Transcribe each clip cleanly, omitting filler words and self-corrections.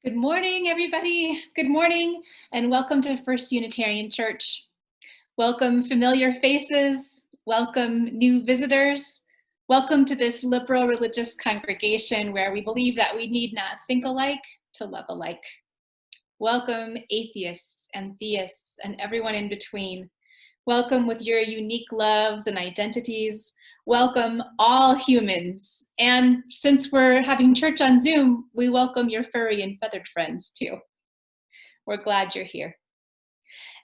Good morning, everybody. Good morning, and welcome to First Unitarian Church. Welcome, familiar faces. Welcome, new visitors. Welcome to this liberal religious congregation where we believe that we need not think alike to love alike. Welcome, atheists and theists and everyone in between. Welcome with your unique loves and identities. Welcome all humans. And since we're having church on Zoom, we welcome your furry and feathered friends too. We're glad you're here.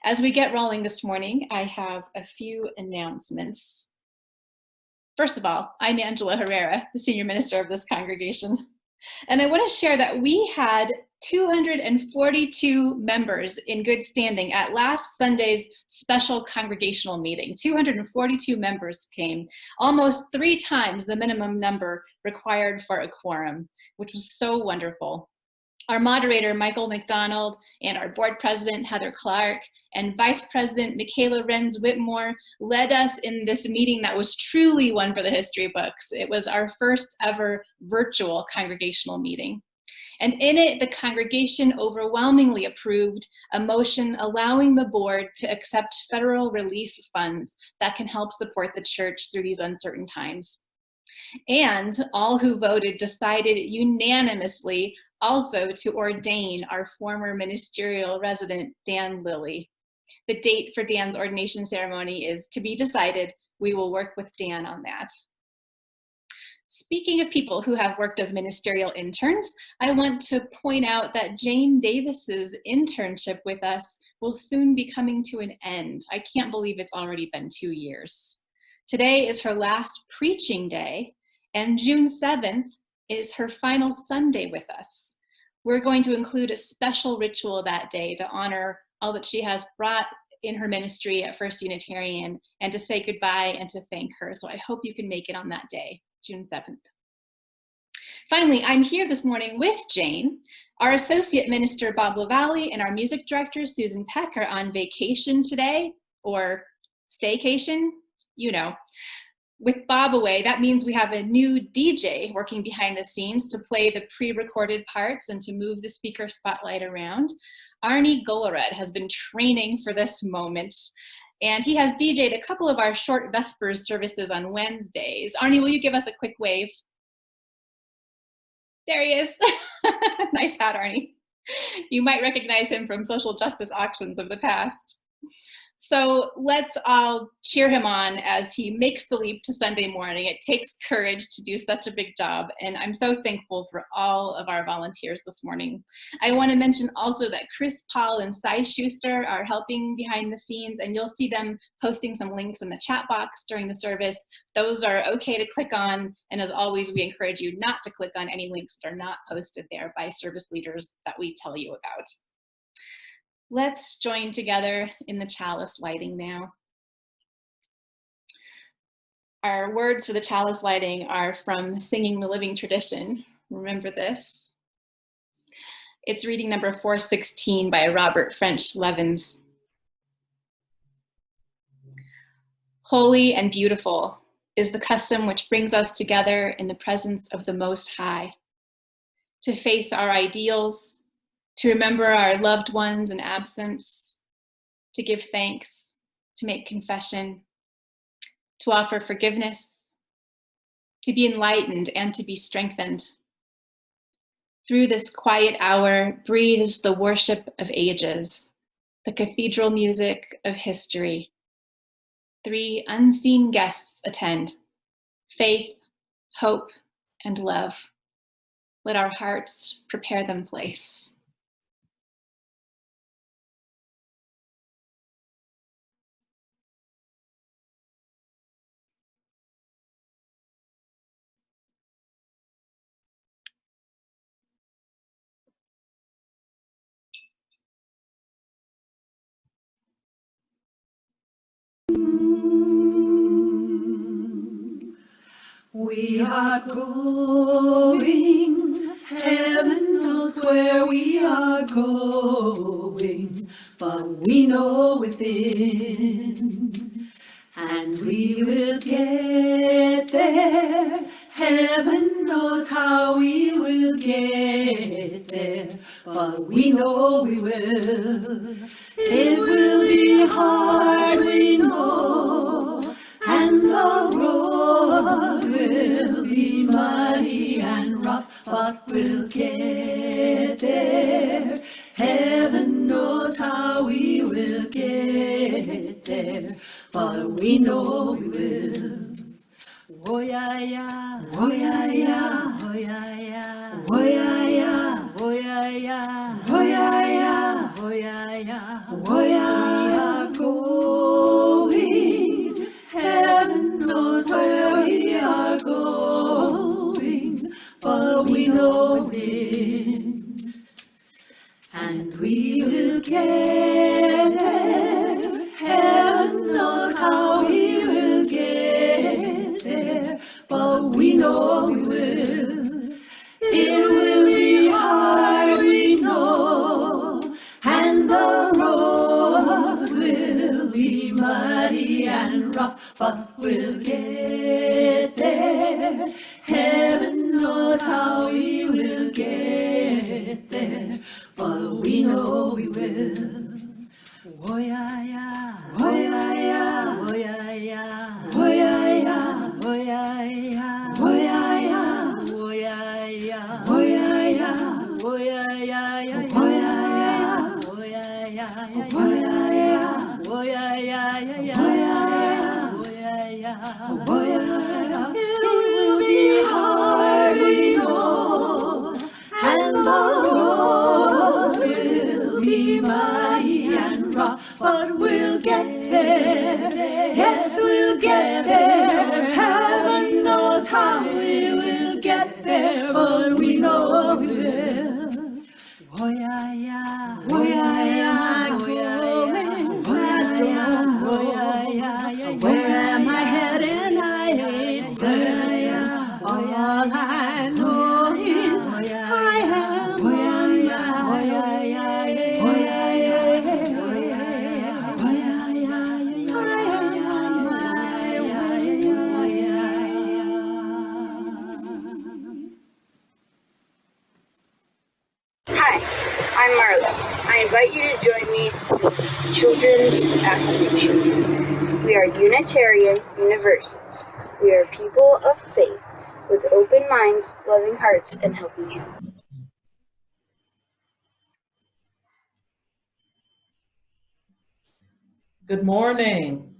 As we get rolling this morning, I have a few announcements. First of all, I'm Angela Herrera, the senior minister of this congregation. And I want to share that we had 242 members in good standing at last Sunday's special congregational meeting. 242 members came, almost 3 times the minimum number required for a quorum, which was so wonderful. Our moderator, Michael McDonald, and our board president, Heather Clark, and vice president, Michaela Renz Whitmore, led us in this meeting that was truly one for the history books. It was our first ever virtual congregational meeting. And in it, the congregation overwhelmingly approved a motion allowing the board to accept federal relief funds that can help support the church through these uncertain times. And all who voted decided unanimously also to ordain our former ministerial resident, Dan Lilly. The date for Dan's ordination ceremony is to be decided. We will work with Dan on that. Speaking of people who have worked as ministerial interns, I want to point out that Jane Davis's internship with us will soon be coming to an end. I can't believe it's already been 2 years. Today is her last preaching day, and June 7th is her final Sunday with us. We're going to include a special ritual that day to honor all that she has brought in her ministry at First Unitarian and to say goodbye and to thank her. So I hope you can make it on that day, June 7th. Finally, I'm here this morning with Jane. Our associate minister, Bob LaValle, and our music director, Susan Peck, are on vacation today, or staycation, you know. With Bob away, that means we have a new DJ working behind the scenes to play the pre-recorded parts and to move the speaker spotlight around. Arnie Golared has been training for this moment, and he has DJ'd a couple of our short Vespers services on Wednesdays. Arnie, will you give us a quick wave? There he is. Nice hat, Arnie. You might recognize him from social justice auctions of the past. So let's all cheer him on as he makes the leap to Sunday morning. It takes courage to do such a big job, and I'm so thankful for all of our volunteers this morning. I want to mention also that Chris Paul and Cy Schuster are helping behind the scenes, and you'll see them posting some links in the chat box during the service. Those are okay to click on, and as always, we encourage you not to click on any links that are not posted there by service leaders that we tell you about. Let's join together in the chalice lighting now. Our words for the chalice lighting are from Singing the Living Tradition. Remember this. It's reading number 416 by Robert French Levins. Holy and beautiful is the custom which brings us together in the presence of the Most High, to face our ideals, to remember our loved ones in absence, to give thanks, to make confession, to offer forgiveness, to be enlightened and to be strengthened. Through this quiet hour breathes the worship of ages, the cathedral music of history. 3 unseen guests attend: faith, hope, and love. Let our hearts prepare them place. We are going, heaven knows where we are going, but we know within, and we will get there. Heaven knows how we will get there, but but we know we will. It will be hard, we know, and the road will be muddy and rough, but we'll get there. Heaven knows how we will get there, but we know we will. Oh yeah, yeah, oh yeah, yeah, oh yeah, yeah, oh yeah, yeah, oh yeah, yeah, oh yeah, yeah, oh yeah, yeah, oh yeah, we are going. Heaven knows where we are going, but we know it, and we will get there. Heaven knows how we will get there, but we know we will. It will be hard, we know, and the road will be muddy and rough, but we'll get there. Heaven knows how we will get there, but we know we will. Oh yeah, yeah, oh yeah, yeah, oh yeah, yeah, oh yeah, yeah, oh yeah, yeah, oh yeah, yeah, oh yeah, yeah, oh yeah, yeah, oh yeah, yeah, oh yeah, yeah, oh yeah, yeah, oh yeah, yeah, oh yeah, yeah, oh yeah, yeah, oh yeah. It will be hard, we know, and the road will be muddy and rough, but we'll get there. Yes, we'll get there. Heaven knows how we will get there, but we know we will. Oh yeah, yeah, oh yeah, yeah, oh yeah, yeah, oh yeah, oh yeah, yeah, where am I heading? I ain't certain. All I know is I am one man. Oh yeah, yeah, oh yeah, yeah, oh yeah, oh Hi, I'm Marla. I invite you to join me in Children's Affirmation. We are Unitarian Universals. We are people of faith with open minds, loving hearts, and helping hands. Good morning.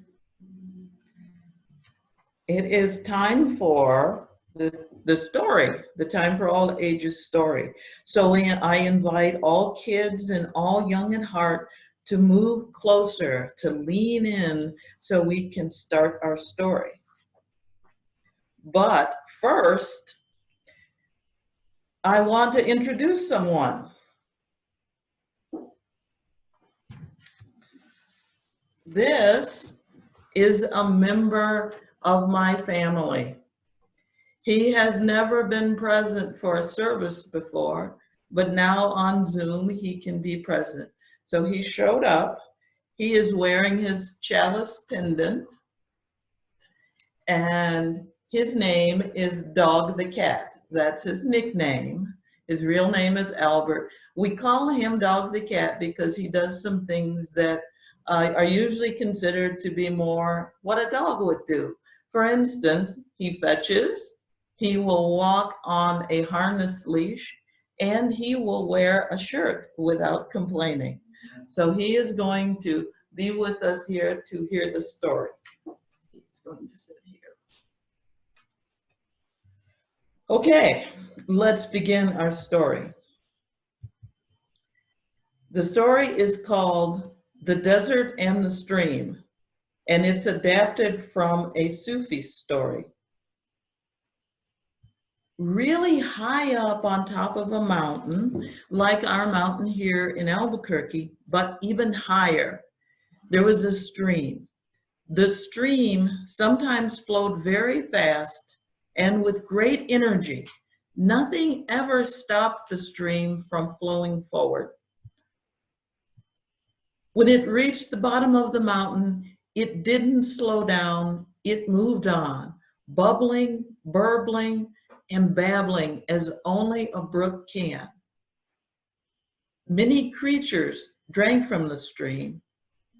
It is time for the story, the Time for All Ages story. So I invite all kids and all young at heart to move closer, to lean in so we can start our story. But first, I want to introduce someone. This is a member of my family. He has never been present for a service before, but now on Zoom, he can be present. So he showed up. He is wearing his chalice pendant, and his name is Dog the Cat. That's his nickname. His real name is Albert. We call him Dog the Cat because he does some things that are usually considered to be more what a dog would do. For instance, he fetches, he will walk on a harness leash, and he will wear a shirt without complaining. So he is going to be with us here to hear the story. He's going to sit here. Okay, let's begin our story. The story is called The Desert and the Stream, and it's adapted from a Sufi story. Really high up on top of a mountain, like our mountain here in Albuquerque, but even higher, there was a stream. The stream sometimes flowed very fast and with great energy. Nothing ever stopped the stream from flowing forward. When it reached the bottom of the mountain, it didn't slow down, it moved on, bubbling, burbling, and babbling as only a brook can. Many creatures drank from the stream,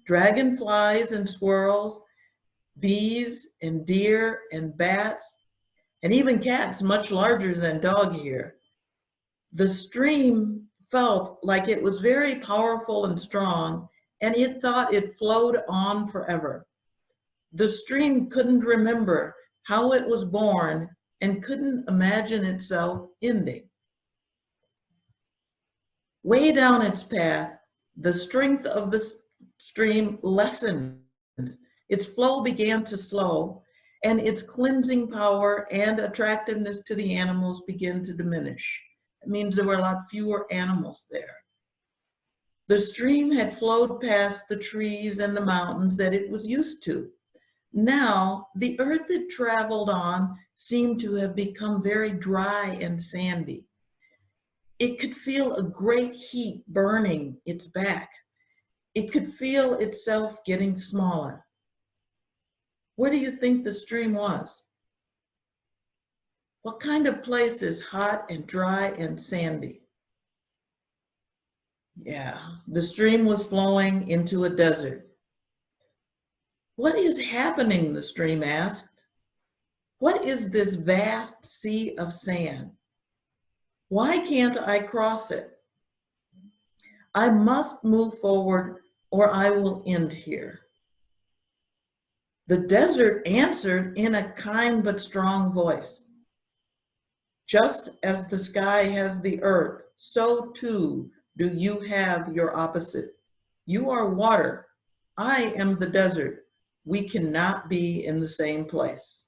dragonflies and squirrels, bees and deer and bats, and even cats much larger than dog hair. The stream felt like it was very powerful and strong, and it thought it flowed on forever. The stream couldn't remember how it was born and couldn't imagine itself ending. Way down its path, the strength of the stream lessened. Its flow began to slow, and its cleansing power and attractiveness to the animals began to diminish. It means there were a lot fewer animals there. The stream had flowed past the trees and the mountains that it was used to. Now, the earth it traveled on seemed to have become very dry and sandy. It could feel a great heat burning its back. It could feel itself getting smaller. Where do you think the stream was? What kind of place is hot and dry and sandy? Yeah, the stream was flowing into a desert. What is happening? The stream asked. What is this vast sea of sand? Why can't I cross it? I must move forward or I will end here. The desert answered in a kind but strong voice. Just as the sky has the earth, so too do you have your opposite. You are water. I am the desert. We cannot be in the same place.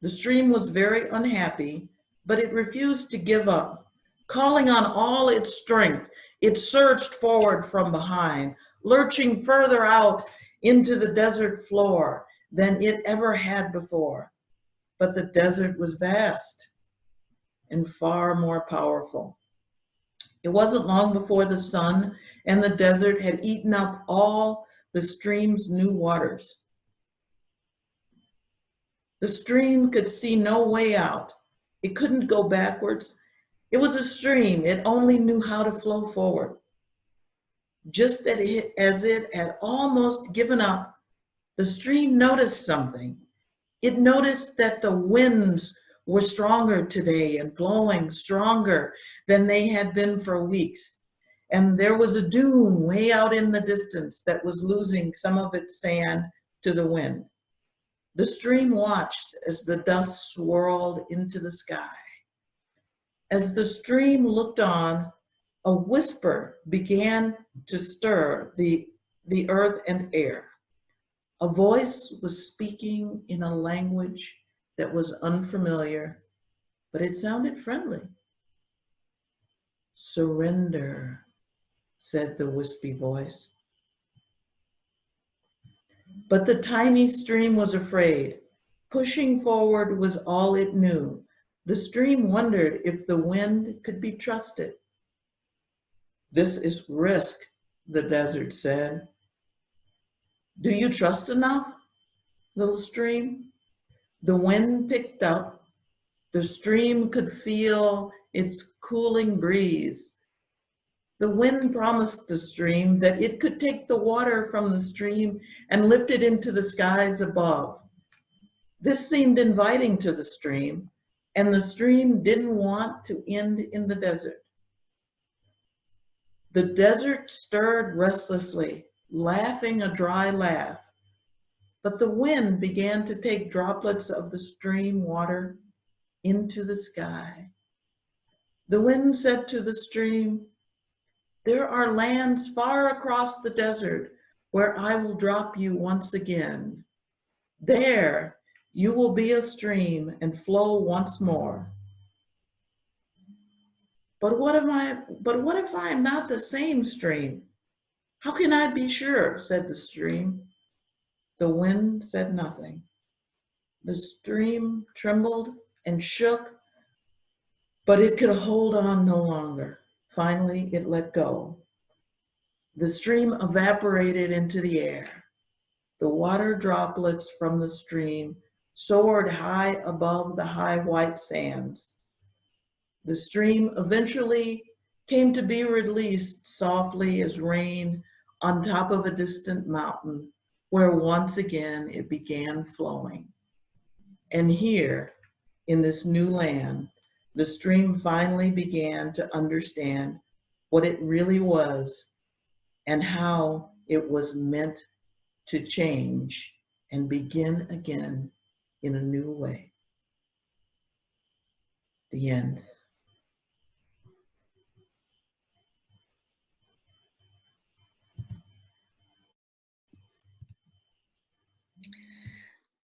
The stream was very unhappy, but it refused to give up. Calling on all its strength, it surged forward from behind, lurching further out into the desert floor than it ever had before. But the desert was vast and far more powerful. It wasn't long before the sun and the desert had eaten up all the stream's new waters. The stream could see no way out. It couldn't go backwards. It was a stream. It only knew how to flow forward. Just as it had almost given up, the stream noticed something. It noticed that the winds were stronger today and blowing stronger than they had been for weeks. And there was a dune way out in the distance that was losing some of its sand to the wind. The stream watched as the dust swirled into the sky. As the stream looked on, a whisper began to stir the earth and air. A voice was speaking in a language that was unfamiliar, but it sounded friendly. Surrender, said the wispy voice. But the tiny stream was afraid. Pushing forward was all it knew. The stream wondered if the wind could be trusted. This is risk, the desert said. Do you trust enough, little stream? The wind picked up. The stream could feel its cooling breeze. The wind promised the stream that it could take the water from the stream and lift it into the skies above. This seemed inviting to the stream, and the stream didn't want to end in the desert. The desert stirred restlessly, laughing a dry laugh, but the wind began to take droplets of the stream water into the sky. The wind said to the stream, there are lands far across the desert where I will drop you once again. There you will be a stream and flow once more. But what if I am not the same stream? How can I be sure? Said the stream. The wind said nothing. The stream trembled and shook, but it could hold on no longer. Finally, it let go. The stream evaporated into the air. The water droplets from the stream soared high above the high white sands. The stream eventually came to be released softly as rain on top of a distant mountain, where once again it began flowing. And here, in this new land, the stream finally began to understand what it really was and how it was meant to change and begin again in a new way. The end.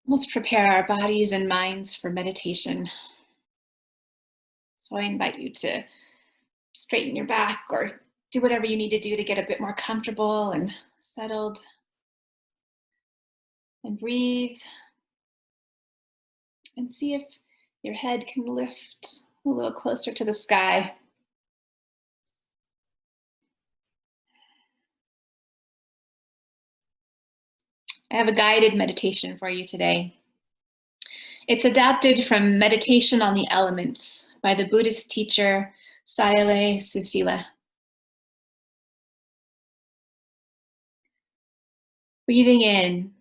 Let's prepare our bodies and minds for meditation. So I invite you to straighten your back or do whatever you need to do to get a bit more comfortable and settled. And breathe. And see if your head can lift a little closer to the sky. I have a guided meditation for you today. It's adapted from Meditation on the Elements by the Buddhist teacher Sayadaw Susila. Breathing in,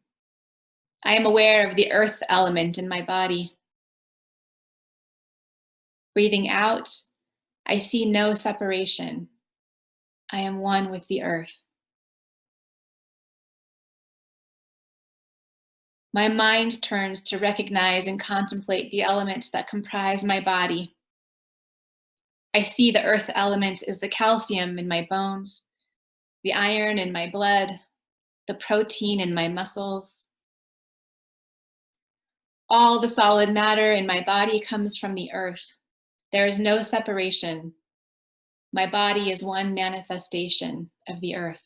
I am aware of the earth element in my body. Breathing out, I see no separation. I am one with the earth. My mind turns to recognize and contemplate the elements that comprise my body. I see the earth element is the calcium in my bones, the iron in my blood, the protein in my muscles. All the solid matter in my body comes from the earth. There is no separation. My body is one manifestation of the earth.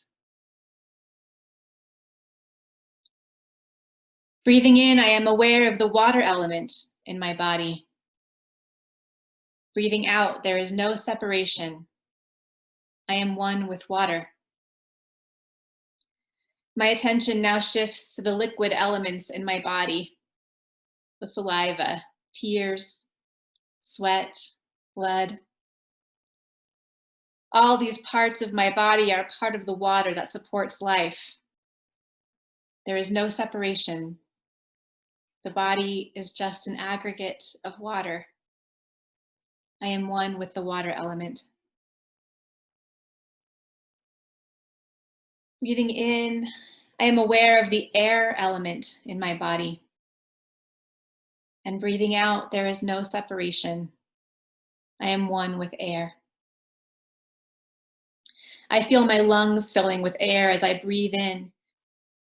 Breathing in, I am aware of the water element in my body. Breathing out, there is no separation. I am one with water. My attention now shifts to the liquid elements in my body, the saliva, tears, sweat, blood. All these parts of my body are part of the water that supports life. There is no separation. The body is just an aggregate of water. I am one with the water element. Breathing in, I am aware of the air element in my body. And breathing out, there is no separation. I am one with air. I feel my lungs filling with air as I breathe in.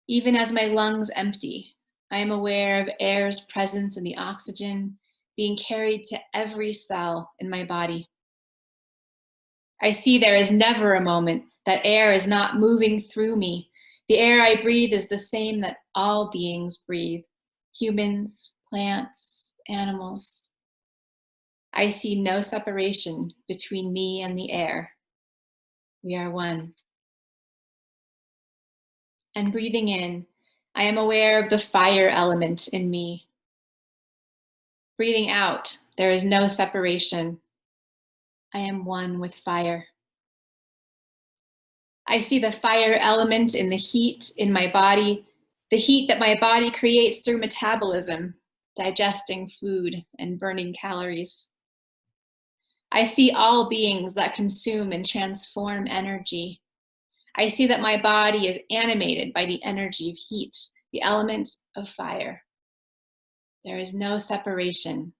Even as my lungs empty, I am aware of air's presence in the oxygen being carried to every cell in my body. I see there is never a moment that air is not moving through me. The air I breathe is the same that all beings breathe, humans, plants, animals. I see no separation between me and the air. We are one. And breathing in, I am aware of the fire element in me. Breathing out, there is no separation. I am one with fire. I see the fire element in the heat in my body, the heat that my body creates through metabolism, digesting food and burning calories. I see all beings that consume and transform energy. I see that my body is animated by the energy of heat, the element of fire. There is no separation.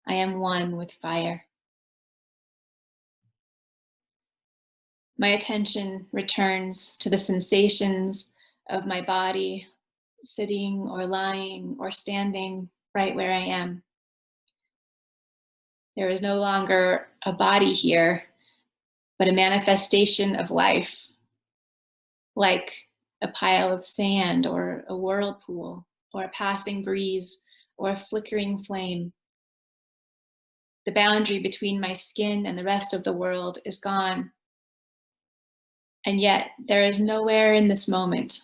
I am one with fire. My attention returns to the sensations of my body, sitting or lying or standing right where I am. There is no longer a body here, but a manifestation of life, like a pile of sand or a whirlpool or a passing breeze or a flickering flame. The boundary between my skin and the rest of the world is gone. And yet there is nowhere in this moment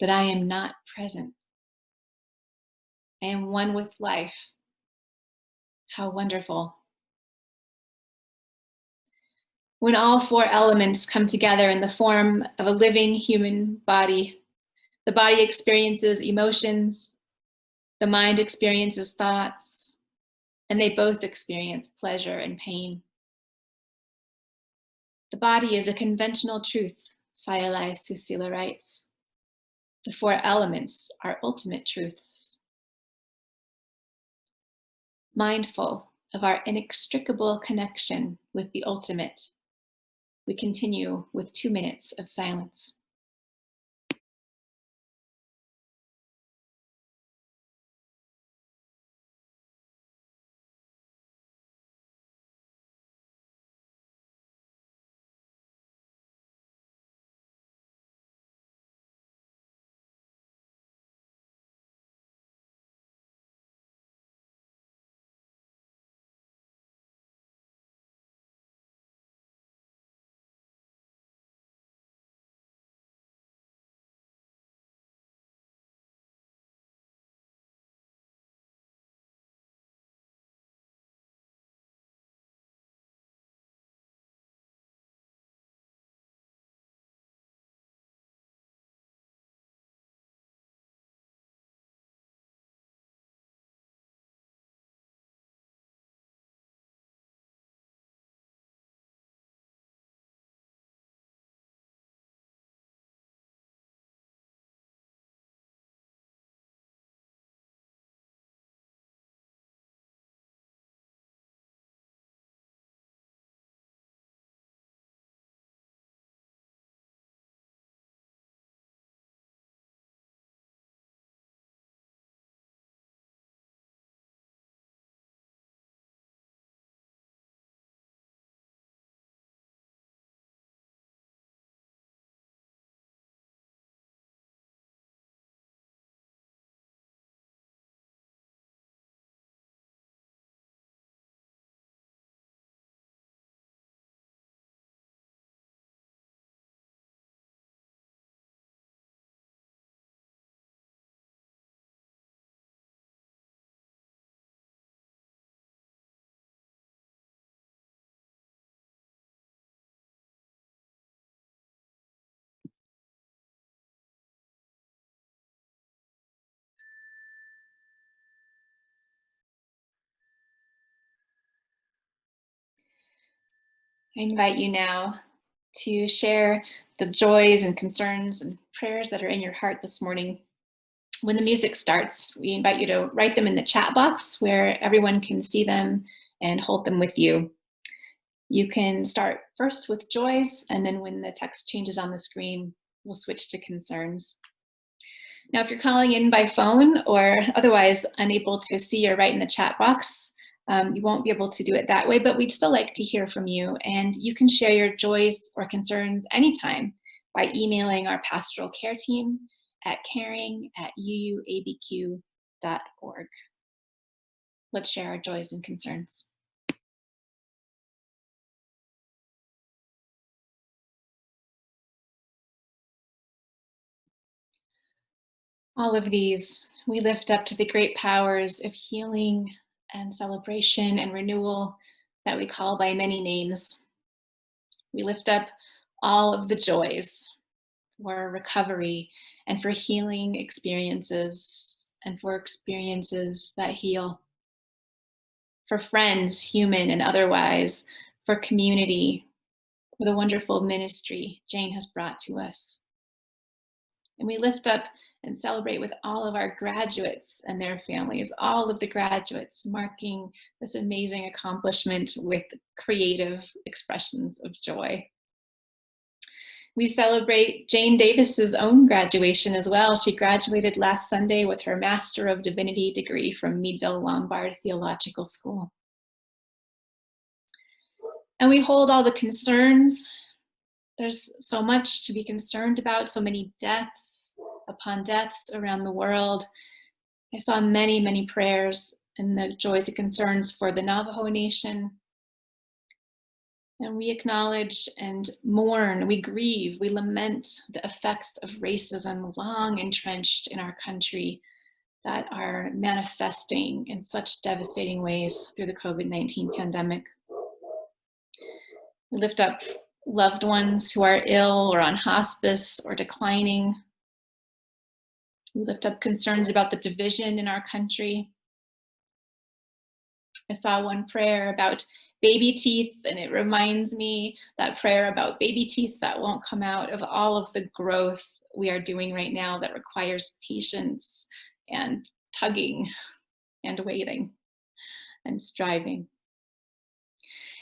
that I am not present. I am one with life. How wonderful. when all four elements come together in the form of a living human body. The body experiences emotions, the mind experiences thoughts, and they both experience pleasure and pain. The body is a conventional truth, Sayalai Susila writes. The four elements are ultimate truths. Mindful of our inextricable connection with the ultimate, we continue with 2 minutes of silence. I invite you now to share the joys and concerns and prayers that are in your heart this morning. When the music starts, we invite you to write them in the chat box where everyone can see them and hold them with you. You can start first with joys, and then when the text changes on the screen, we'll switch to concerns. Now, if you're calling in by phone or otherwise unable to see or write in the chat box, you won't be able to do it that way, but we'd still like to hear from you. And you can share your joys or concerns anytime by emailing our pastoral care team at caring@uuabq.org. Let's share our joys and concerns. All of these we lift up to the great powers of healing and celebration and renewal that we call by many names. We lift up all of the joys for recovery and for healing experiences and for experiences that heal. For friends, human and otherwise, for community, for the wonderful ministry Jane has brought to us. And we lift up and celebrate with all of our graduates and their families, all of the graduates marking this amazing accomplishment with creative expressions of joy. We celebrate Jane Davis's own graduation as well. She graduated last Sunday with her Master of Divinity degree from Meadville Lombard Theological School. And we hold all the concerns. There's so much to be concerned about, so many deaths upon deaths around the world. I saw many, many prayers and the joys and concerns for the Navajo Nation. And we acknowledge and mourn, we grieve, we lament the effects of racism long entrenched in our country that are manifesting in such devastating ways through the COVID-19 pandemic. We lift up loved ones who are ill or on hospice or declining. We lift up concerns about the division in our country. I saw one prayer about baby teeth, and it reminds me, that prayer about baby teeth that won't come out, of all of the growth we are doing right now that requires patience and tugging and waiting and striving.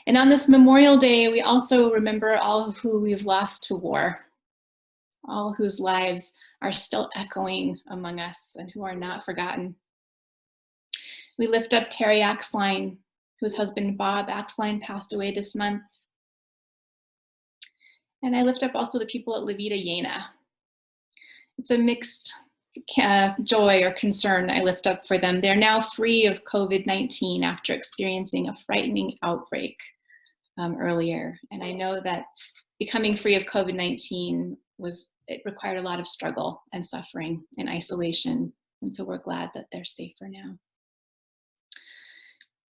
And on this Memorial Day, we also remember all who we've lost to war, all whose lives are still echoing among us and who are not forgotten. We lift up Terry Axline, whose husband Bob Axline passed away this month. And I lift up also the people at Levita Yena. It's a mixed joy or concern I lift up for them. They're now free of COVID-19 after experiencing a frightening outbreak earlier. And I know that becoming free of COVID-19 required a lot of struggle and suffering and isolation. And so we're glad that they're safer now.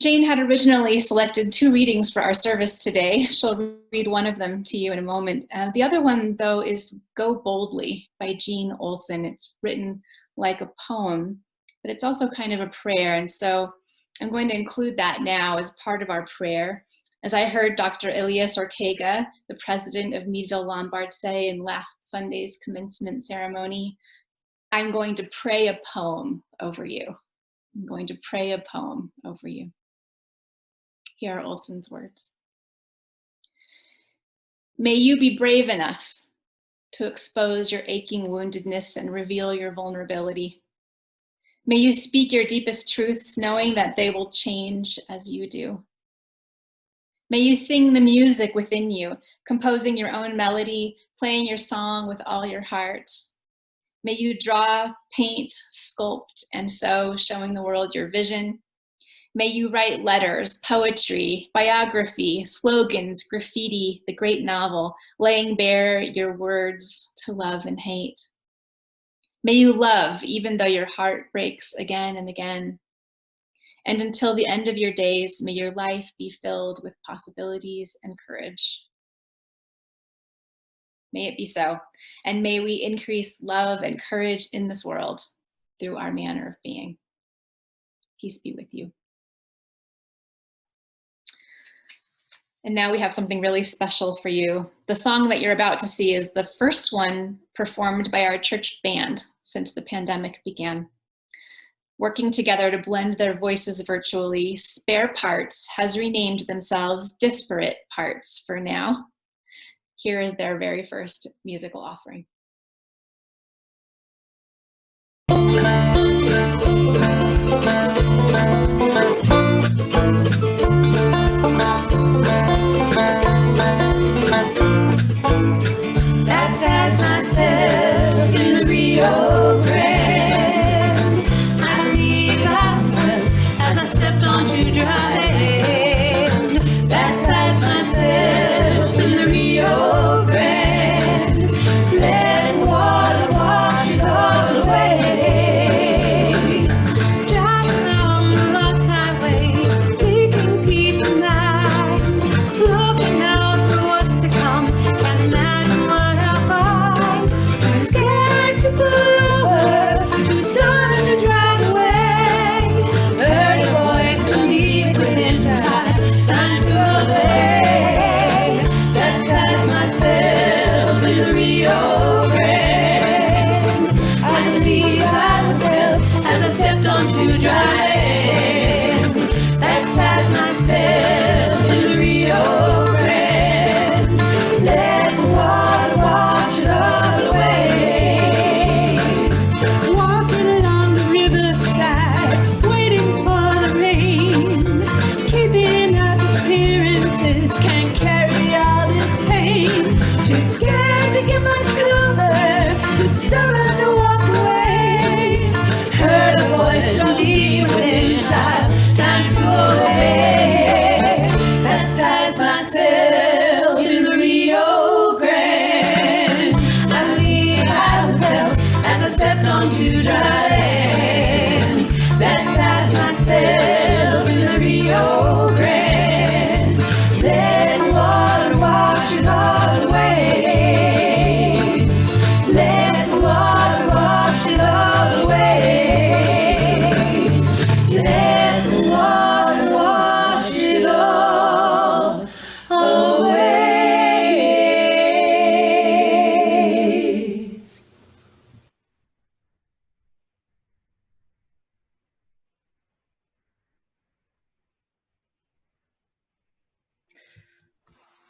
Jane had originally selected 2 readings for our service today. She'll read one of them to you in a moment. The other one, though, is Go Boldly by Jean Olson. It's written like a poem, but it's also kind of a prayer. And so I'm going to include that now as part of our prayer. As I heard Dr. Elias Ortega, the president of Meadville Lombard, say in last Sunday's commencement ceremony, I'm going to pray a poem over you. I'm going to pray a poem over you. Here are Olson's words. May you be brave enough to expose your aching woundedness and reveal your vulnerability. May you speak your deepest truths, knowing that they will change as you do. May you sing the music within you, composing your own melody, playing your song with all your heart. May you draw, paint, sculpt, and sew, showing the world your vision. May you write letters, poetry, biography, slogans, graffiti, the great novel, laying bare your words to love and hate. May you love even though your heart breaks again and again. And until the end of your days, may your life be filled with possibilities and courage. May it be so. And may we increase love and courage in this world through our manner of being. Peace be with you. And now we have something really special for you. The song that you're about to see is the first one performed by our church band since the pandemic began. Working together to blend their voices virtually, Spare Parts has renamed themselves Disparate Parts for now. Here is their very first musical offering. Baptize myself in the Rio Grande. I believe I was as I stepped onto dry land. Baptize myself in the Rio Grande. Let the water wash it all away. Driving along the lost highway, seeking peace of mind, looking out for what's to come. Can't imagine what I'll find. I'm scared to believe.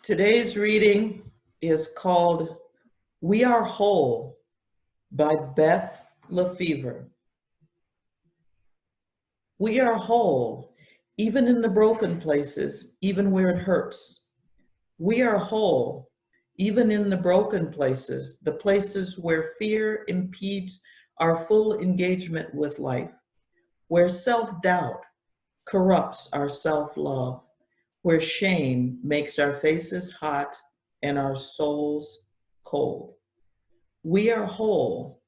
Today's reading is called We Are Whole by Beth Lefevre. We are whole, even in the broken places, even where it hurts. We are whole, even in the broken places, the places where fear impedes our full engagement with life, where self-doubt corrupts our self-love, where shame makes our faces hot and our souls cold. We are whole,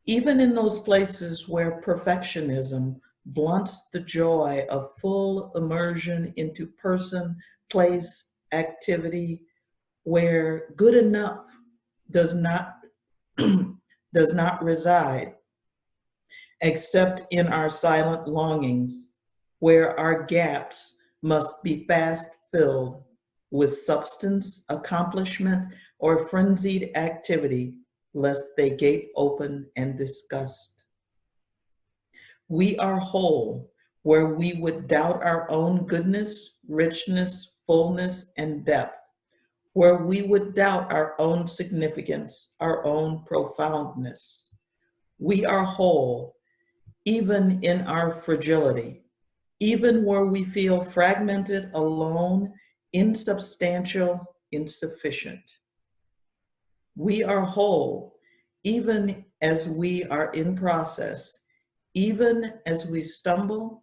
even in those places where perfectionism blunts the joy of full immersion into person, place, activity, where good enough does not does not reside except in our silent longings, where our gaps must be fast filled with substance, accomplishment, or frenzied activity, lest they gape open and disgust. We are whole, where we would doubt our own goodness, richness, fullness, and depth, where we would doubt our own significance, our own profoundness. We are whole, even in our fragility, even where we feel fragmented, alone, insubstantial, insufficient. We are whole, even as we are in process, even as we stumble,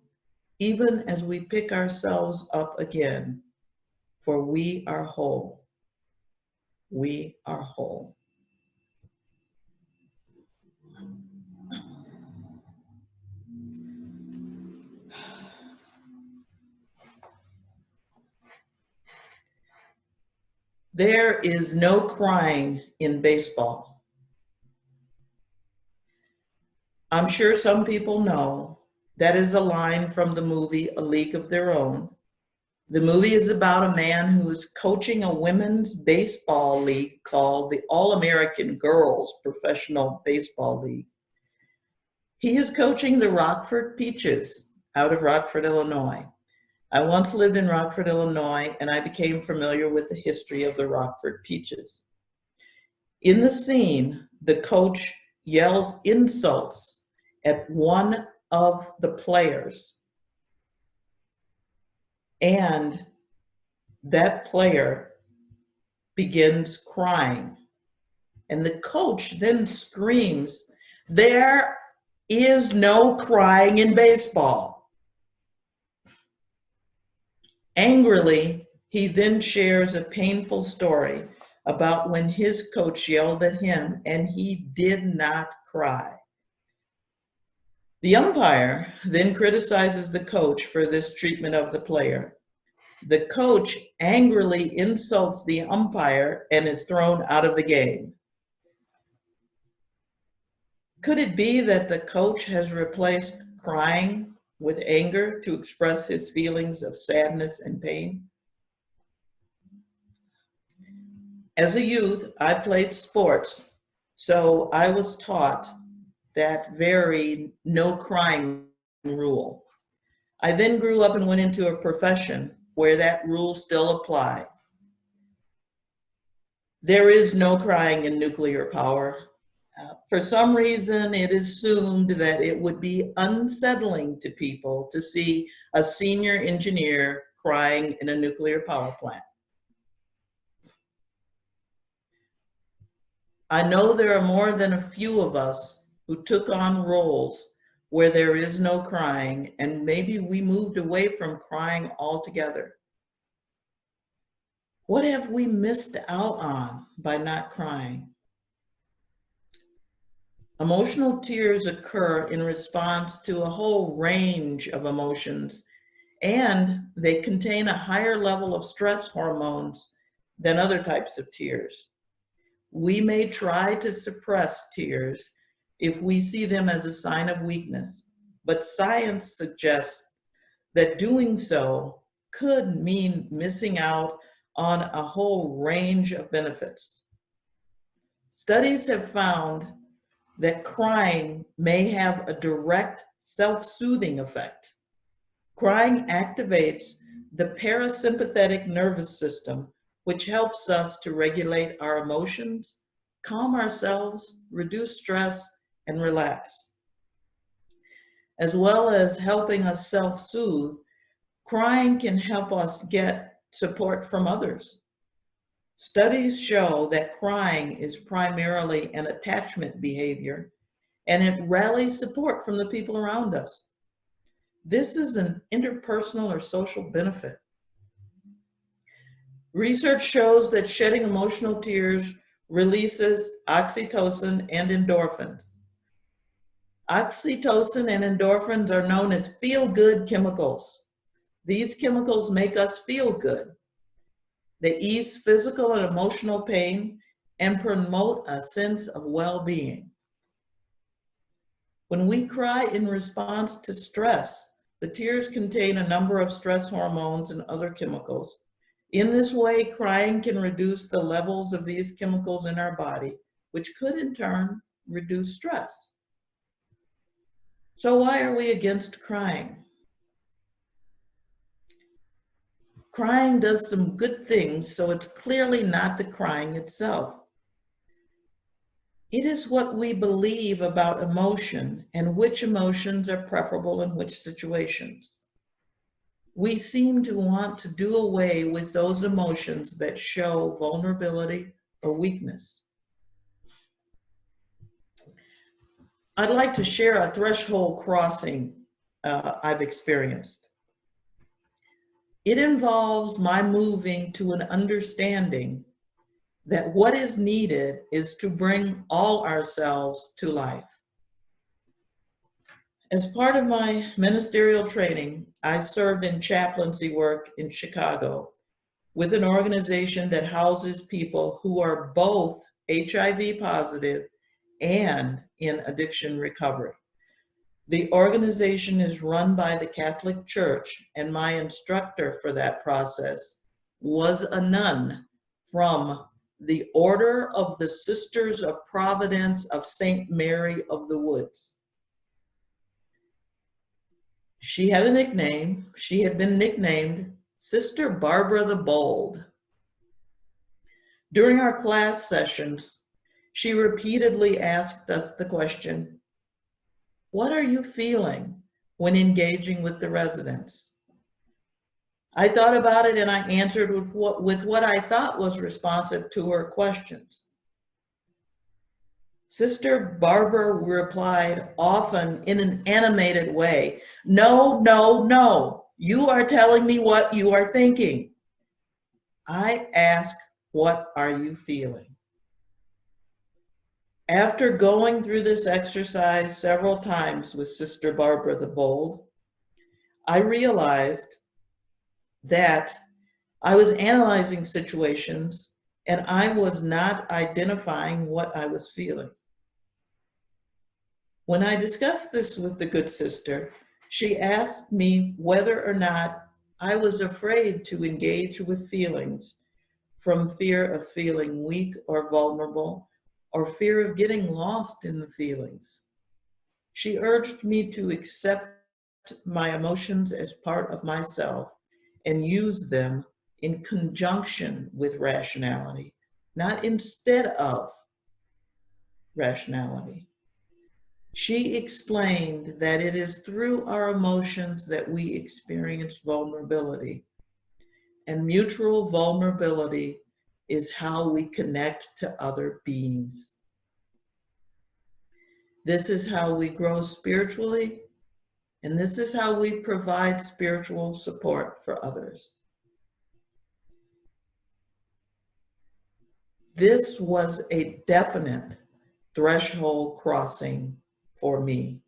even as we pick ourselves up again, for we are whole. We are whole. There is no crying in baseball. I'm sure some people know that is a line from the movie A League of Their Own. The movie is about a man who is coaching a women's baseball league called the All-American Girls Professional Baseball League. He is coaching the Rockford Peaches out of Rockford, Illinois. I once lived in Rockford, Illinois, and I became familiar with the history of the Rockford Peaches. In the scene, the coach yells insults at one of the players, and that player begins crying. And the coach then screams, "There is no crying in baseball." Angrily, he then shares a painful story about when his coach yelled at him and he did not cry. The umpire then criticizes the coach for this treatment of the player. The coach angrily insults the umpire and is thrown out of the game. Could it be that the coach has replaced crying with anger to express his feelings of sadness and pain? As a youth, I played sports, so I was taught that very no crying rule. I then grew up and went into a profession where that rule still applied. There is no crying in nuclear power. For some reason, it is assumed that it would be unsettling to people to see a senior engineer crying in a nuclear power plant. I know there are more than a few of us who took on roles where there is no crying, and maybe we moved away from crying altogether. What have we missed out on by not crying? Emotional tears occur in response to a whole range of emotions, and they contain a higher level of stress hormones than other types of tears. We may try to suppress tears if we see them as a sign of weakness, but science suggests that doing so could mean missing out on a whole range of benefits. Studies have found that crying may have a direct self-soothing effect. Crying activates the parasympathetic nervous system, which helps us to regulate our emotions, calm ourselves, reduce stress, and relax. As well as helping us self-soothe, crying can help us get support from others. Studies show that crying is primarily an attachment behavior, and it rallies support from the people around us. This is an interpersonal or social benefit. Research shows that shedding emotional tears releases oxytocin and endorphins. Oxytocin and endorphins are known as feel-good chemicals. These chemicals make us feel good. They ease physical and emotional pain and promote a sense of well-being. When we cry in response to stress, the tears contain a number of stress hormones and other chemicals. In this way, crying can reduce the levels of these chemicals in our body, which could in turn reduce stress. So why are we against crying? Crying does some good things, so it's clearly not the crying itself. It is what we believe about emotion and which emotions are preferable in which situations. We seem to want to do away with those emotions that show vulnerability or weakness. I'd like to share a threshold crossing I've experienced. It involves my moving to an understanding that what is needed is to bring all ourselves to life. As part of my ministerial training, I served in chaplaincy work in Chicago with an organization that houses people who are both HIV positive and in addiction recovery. The organization is run by the Catholic Church, and my instructor for that process was a nun from the Order of the Sisters of Providence of St. Mary of the Woods. She had a nickname. She had been nicknamed Sister Barbara the Bold. During our class sessions, she repeatedly asked us the question, "What are you feeling when engaging with the residents?" I thought about it and I answered with what I thought was responsive to her questions. Sister Barbara replied, often in an animated way, "No, no, no, you are telling me what you are thinking." I asked, "What are you feeling?" After going through this exercise several times with Sister Barbara the Bold, I realized that I was analyzing situations and I was not identifying what I was feeling. When I discussed this with the good sister, she asked me whether or not I was afraid to engage with feelings from fear of feeling weak or vulnerable, or fear of getting lost in the feelings. She urged me to accept my emotions as part of myself and use them in conjunction with rationality, not instead of rationality. She explained that it is through our emotions that we experience vulnerability, and mutual vulnerability is how we connect to other beings. This is how we grow spiritually, and this is how we provide spiritual support for others. This was a definite threshold crossing for me.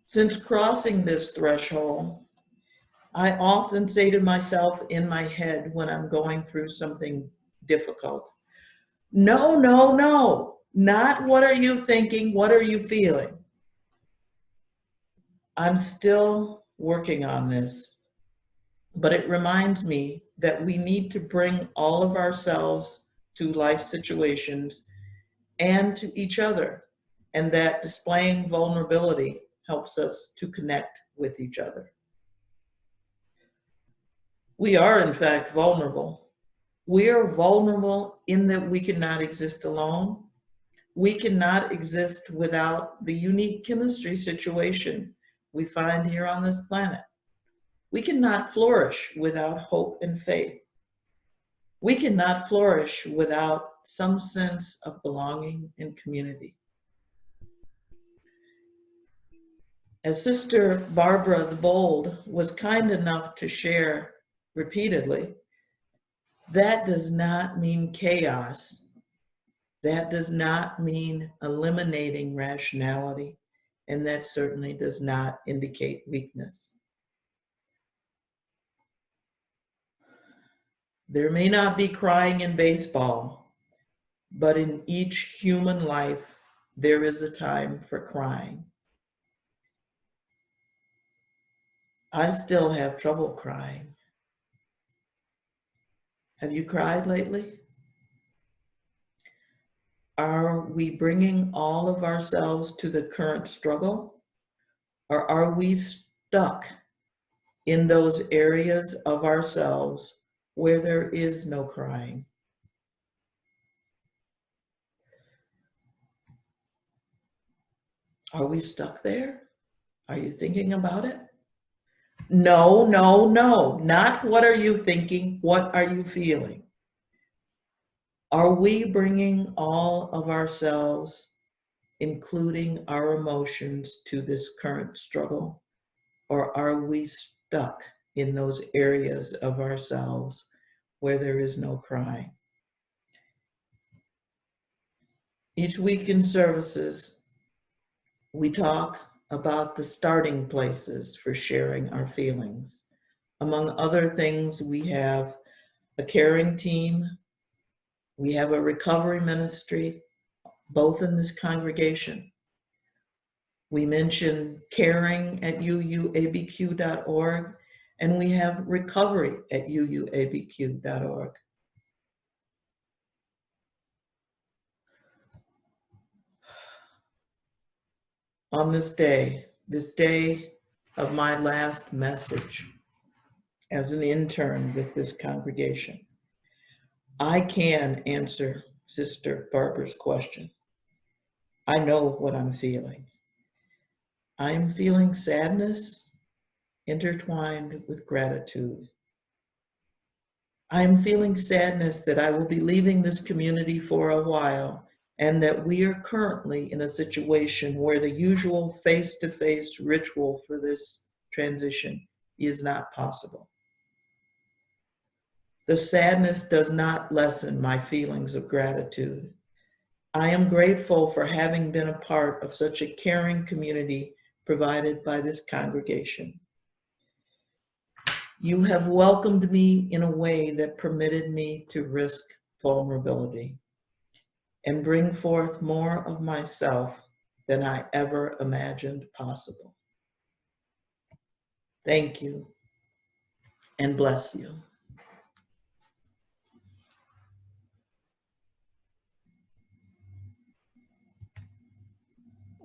Since crossing this threshold, I often say to myself in my head when I'm going through something difficult, "No, no, no, not what are you thinking, what are you feeling?" I'm still working on this, but it reminds me that we need to bring all of ourselves to life situations and to each other, and that displaying vulnerability helps us to connect with each other. We are, in fact, vulnerable. We are vulnerable in that we cannot exist alone. We cannot exist without the unique chemistry situation we find here on this planet. We cannot flourish without hope and faith. We cannot flourish without some sense of belonging and community. As Sister Barbara the Bold was kind enough to share repeatedly, that does not mean chaos. That does not mean eliminating rationality, and that certainly does not indicate weakness. There may not be crying in baseball, but in each human life, there is a time for crying. I still have trouble crying. Have you cried lately? Are we bringing all of ourselves to the current struggle, or are we stuck in those areas of ourselves where there is no crying? Are we stuck there? Are you thinking about it? No, no, no, not what are you thinking, what are you feeling? Are we bringing all of ourselves, including our emotions, to this current struggle? Or are we stuck in those areas of ourselves where there is no crying? Each week in services, we talk about the starting places for sharing our feelings. Among other things, we have a caring team, we have a recovery ministry, both in this congregation. We mention caring at uuabq.org, and we have recovery at uuabq.org. On this day of my last message as an intern with this congregation, I can answer Sister Barbara's question. I know what I'm feeling. I am feeling sadness intertwined with gratitude. I am feeling sadness that I will be leaving this community for a while, and that we are currently in a situation where the usual face-to-face ritual for this transition is not possible. The sadness does not lessen my feelings of gratitude. I am grateful for having been a part of such a caring community provided by this congregation. You have welcomed me in a way that permitted me to risk vulnerability and bring forth more of myself than I ever imagined possible. Thank you, and bless you.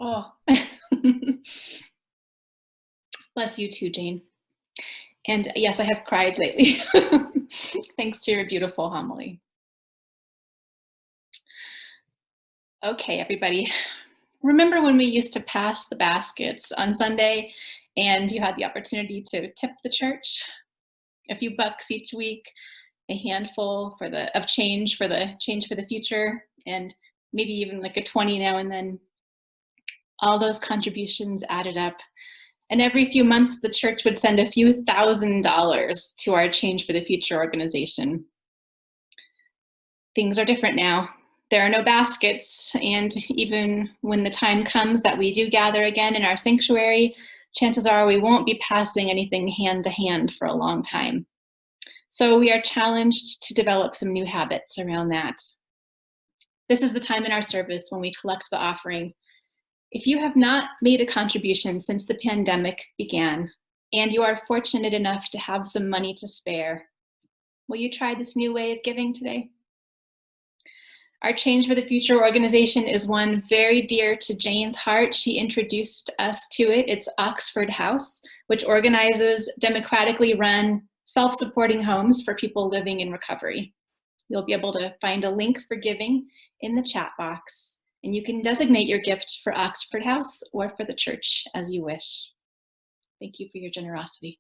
Oh, bless you too, Jane. And yes, I have cried lately, thanks to your beautiful homily. Okay, everybody. Remember when we used to pass the baskets on Sunday and you had the opportunity to tip the church? A few bucks each week, a handful of change for the future, and maybe even like a 20 now and then. All those contributions added up. And every few months, the church would send a few $1,000s to our Change for the Future organization. Things are different now. There are no baskets, and even when the time comes that we do gather again in our sanctuary, chances are we won't be passing anything hand to hand for a long time. So we are challenged to develop some new habits around that. This is the time in our service when we collect the offering. If you have not made a contribution since the pandemic began, and you are fortunate enough to have some money to spare, will you try this new way of giving today? Our Change for the Future organization is one very dear to Jane's heart. She introduced us to it. It's Oxford House, which organizes democratically run self-supporting homes for people living in recovery. You'll be able to find a link for giving in the chat box, and you can designate your gift for Oxford House or for the church as you wish. Thank you for your generosity.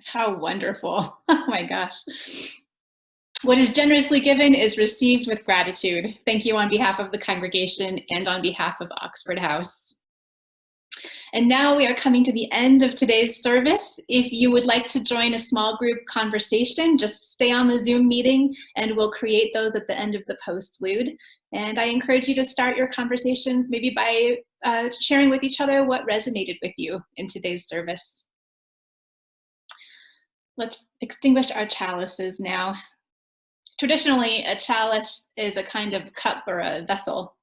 How wonderful. Oh my gosh. What is generously given is received with gratitude. Thank you on behalf of the congregation and on behalf of Oxford House. And now we are coming to the end of today's service. If you would like to join a small group conversation, just stay on the Zoom meeting and we'll create those at the end of the postlude. And I encourage you to start your conversations maybe by sharing with each other what resonated with you in today's service. Let's extinguish our chalices now. Traditionally, a chalice is a kind of cup or a vessel.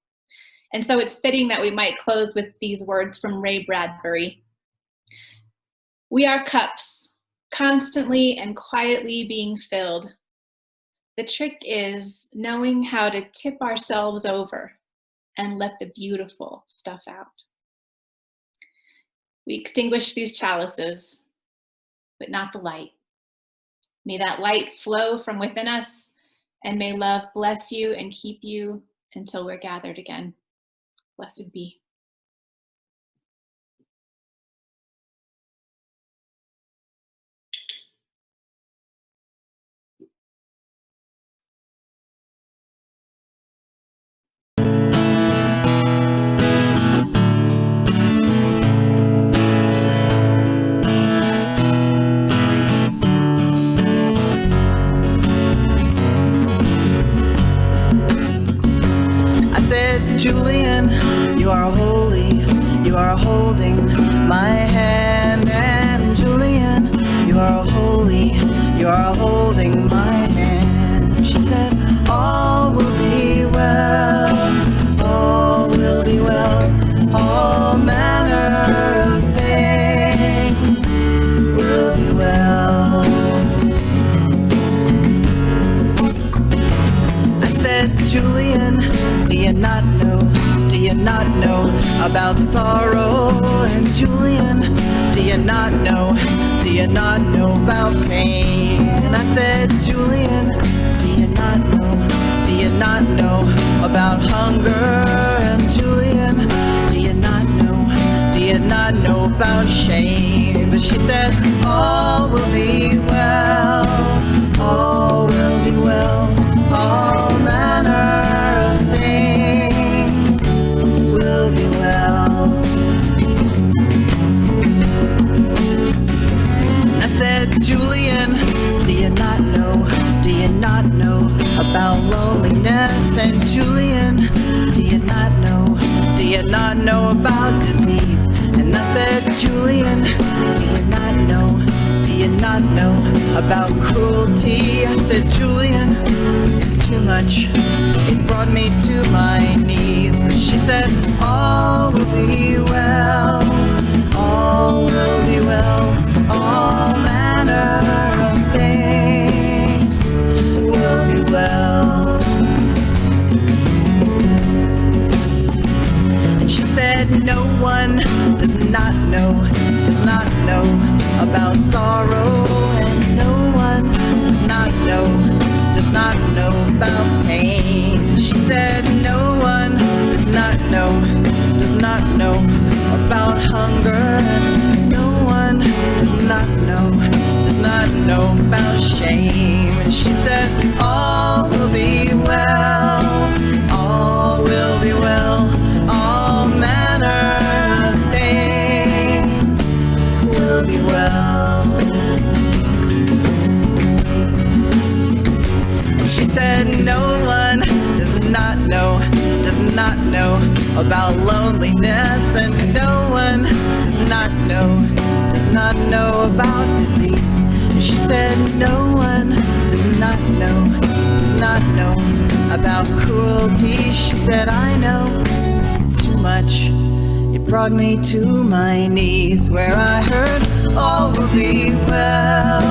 And so it's fitting that we might close with these words from Ray Bradbury. We are cups, constantly and quietly being filled. The trick is knowing how to tip ourselves over and let the beautiful stuff out. We extinguish these chalices, but not the light. May that light flow from within us, and may love bless you and keep you until we're gathered again. Blessed be. Julian, you are holy, you are holding my hand. And Julian, you are holy, you are holding my hand. She said, all will be well, all will be well, all manner of things will be well. I said, Julian, do you not know about sorrow? And Julian, do you not know about pain? And I said, Julian, do you not know about hunger? And Julian, do you not know about shame? But she said, all will be well, all will be well, all manner of things will be well. I said, Julian, do you not know about loneliness? And Julian, do you not know about disease? And I said, Julian, do you not know about cruelty? I said, Julian, it's too much, it brought me to my knees. But she said, all will be well, all will be well, all manner of things will be well. And she said, no one does not know about sorrow, and no one does not know about pain. She said, no one does not know about hunger, and no one does not know about shame. And she said, all will be well, all will be well, all manner of things will be well. And she said, no one does not know about loneliness, and no one does not know about disease. And she said, no one does not know about cruelty. She said, I know, it's too much, it brought me to my knees, where I heard, all will be well,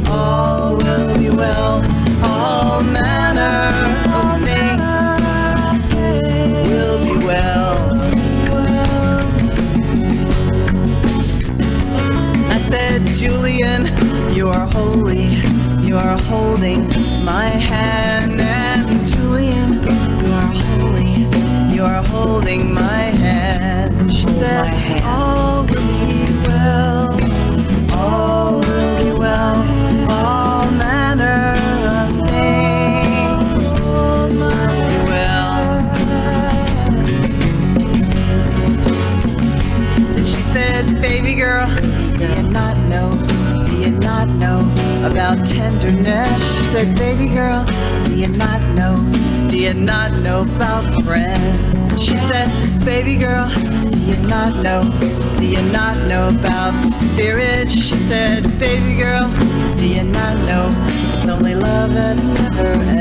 all will be well, all manner of things will be well. I said, Julian, you are holy, you are holding my hand. And Julian, you are holy, you are holding my hand. She said, all will be well, all will be well, all manner of things will be well. And she said, baby girl, do you not know about tenderness? She said, baby girl, do you not know about friends? She said, baby girl, do you not know about the spirit? She said, baby girl, do you not know it's only love that never ends?